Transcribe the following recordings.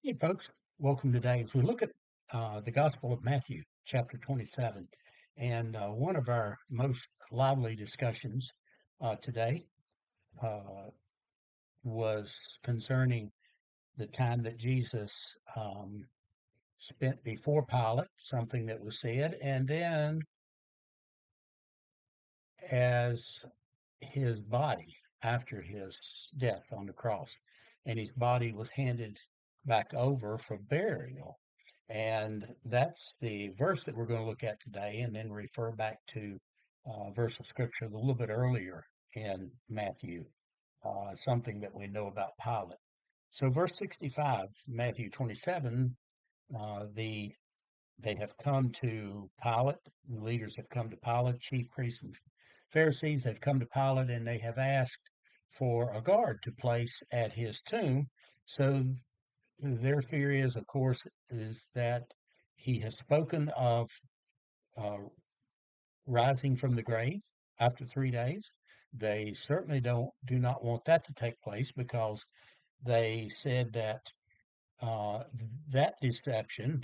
Hey, folks, welcome today. As we look at the Gospel of Matthew, chapter 27, and one of our most lively discussions today uh, was concerning the time that Jesus spent before Pilate, something that was said, and then as his body after his death on the cross, and his body was handed back over for burial. And that's the verse that we're going to look at today, and then refer back to a verse of scripture a little bit earlier in Matthew, something that we know about Pilate. So, verse 65, Matthew 27, the they have come to Pilate, the leaders have come to Pilate, chief priests and Pharisees have come to Pilate, and they have asked for a guard to place at his tomb. So their fear is, of course, is that he has spoken of uh, rising from the grave after 3 days. They certainly do not want that to take place because they said that uh, that deception,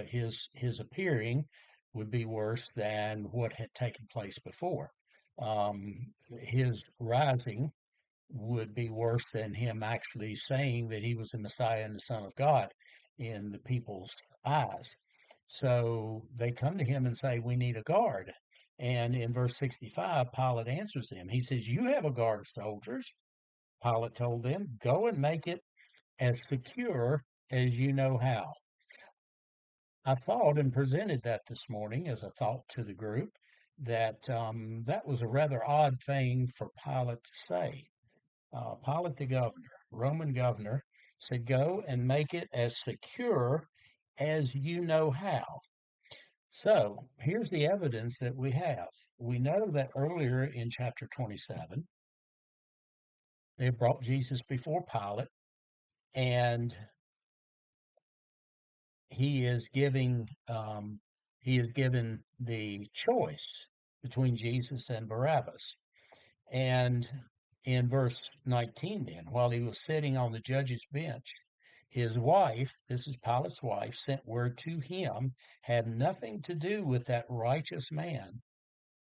his appearing, would be worse than what had taken place before. His rising would be worse than him actually saying that he was the Messiah and the Son of God in the people's eyes. So they come to him and say, "We need a guard." And in verse 65, Pilate answers them. He says, "You have a guard of soldiers." Pilate told them, "Go and make it as secure as you know how." I thought and presented that this morning as a thought to the group that that was a rather odd thing for Pilate to say. Pilate the governor, Roman governor, said, "Go and make it as secure as you know how." So here's the evidence that we have. We know that earlier in chapter 27, they brought Jesus before Pilate, and he is giving he is given the choice between Jesus and Barabbas. And in verse 19, then, while he was sitting on the judge's bench, his wife, this is Pilate's wife, sent word to him, "Have nothing to do with that righteous man,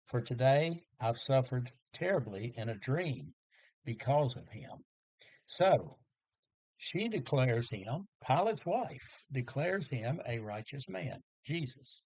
for today I've suffered terribly in a dream because of him." So she declares him, Pilate's wife declares him a righteous man, Jesus.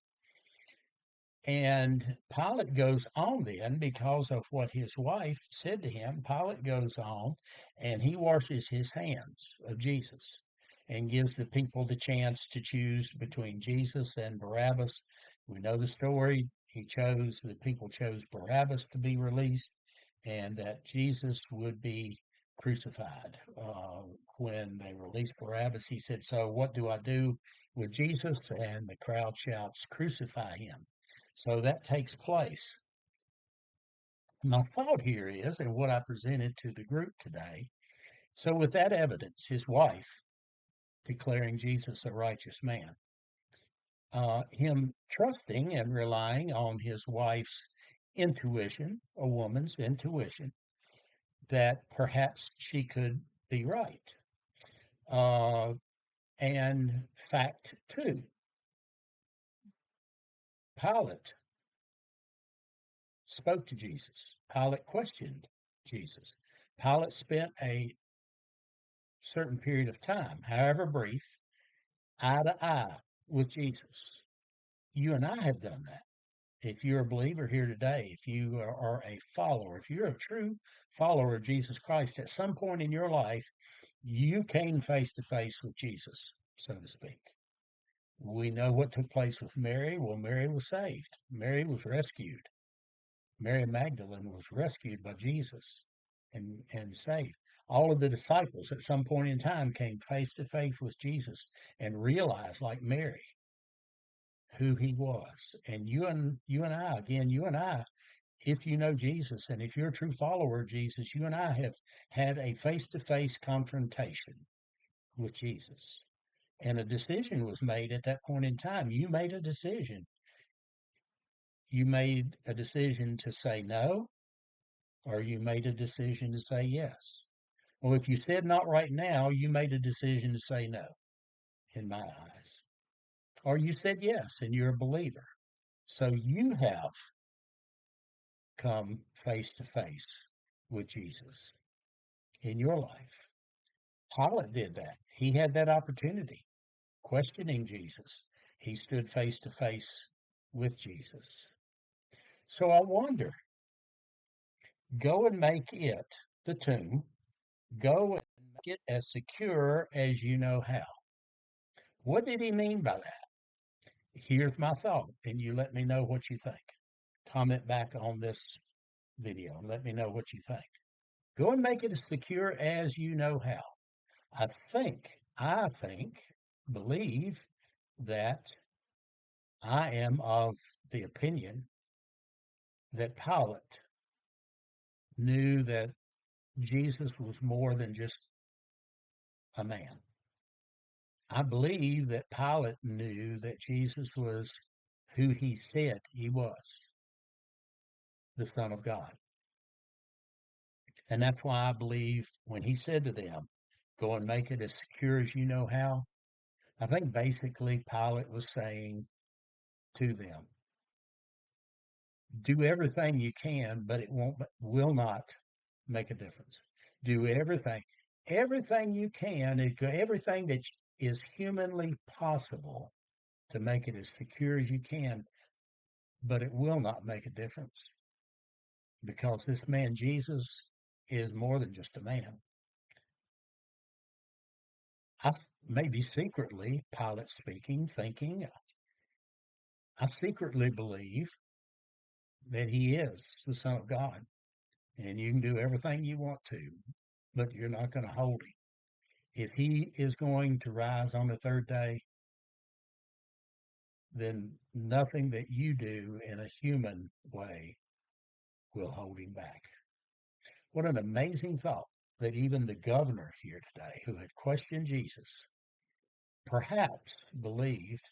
And Pilate goes on then, because of what his wife said to him, Pilate goes on and he washes his hands of Jesus and gives the people the chance to choose between Jesus and Barabbas. We know the story. The people chose Barabbas to be released and that Jesus would be crucified. When they released Barabbas, he said, "So what do I do with Jesus?" And the crowd shouts, "Crucify him." So that takes place. My thought here is, and what I presented to the group today, so with that evidence, his wife declaring Jesus a righteous man, him trusting and relying on his wife's intuition, a woman's intuition, that perhaps she could be right. Uh, and fact two, Pilate spoke to Jesus. Pilate questioned Jesus. Pilate spent a certain period of time, however brief, eye to eye with Jesus. You and I have done that. If you're a believer here today, if you are a follower, if you're a true follower of Jesus Christ, at some point in your life, you came face to face with Jesus, so to speak. We know what took place with Mary. Well, Mary was saved. Mary was rescued. Mary Magdalene was rescued by Jesus and saved. All of the disciples at some point in time came face to face with Jesus and realized, like Mary, who he was. And you and I, again, you and I, if you know Jesus and if you're a true follower of Jesus, you and I have had a face to face confrontation with Jesus. And a decision was made at that point in time. You made a decision. You made a decision to say no, or you made a decision to say yes. Well, if you said not right now, you made a decision to say no. in my eyes. Or you said yes and you're a believer. So you have come face to face with Jesus in your life. Pilate did that. He had that opportunity, questioning Jesus. He stood face to face with Jesus. So I wonder, go and make it, the tomb, go and make it as secure as you know how. What did he mean by that? Here's my thought, and you let me know what you think. Comment back on this video and let me know what you think. Go and make it as secure as you know how. I think, believe that I am of the opinion that Pilate knew that Jesus was more than just a man. I believe that Pilate knew that Jesus was who he said he was, the Son of God. And that's why I believe when he said to them, go and make it as secure as you know how, I think basically Pilate was saying to them, do everything you can, but will not make a difference. Do everything you can, everything that is humanly possible to make it as secure as you can, but it will not make a difference because this man, Jesus, is more than just a man. I maybe secretly, Pilate speaking, thinking, I secretly believe that he is the Son of God. And you can do everything you want to, but you're not going to hold him. If he is going to rise on the third day, then nothing that you do in a human way will hold him back. What an amazing thought that even the governor here today, who had questioned Jesus, perhaps believed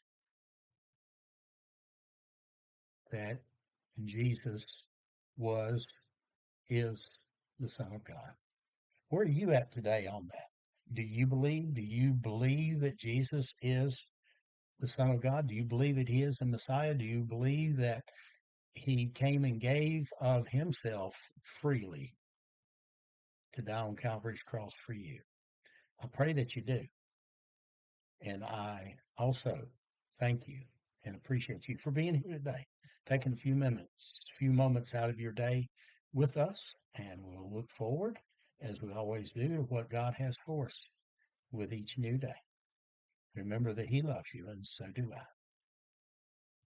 that Jesus is the Son of God. Where are you at today on that? Do you believe that Jesus is the Son of God? Do you believe that he is the Messiah? Do you believe that he came and gave of himself freely to die on Calvary's cross for you? I pray that you do. And I also thank you and appreciate you for being here today, taking a few moments out of your day with us. And we'll look forward, as we always do, to what God has for us with each new day. Remember that he loves you, and so do I.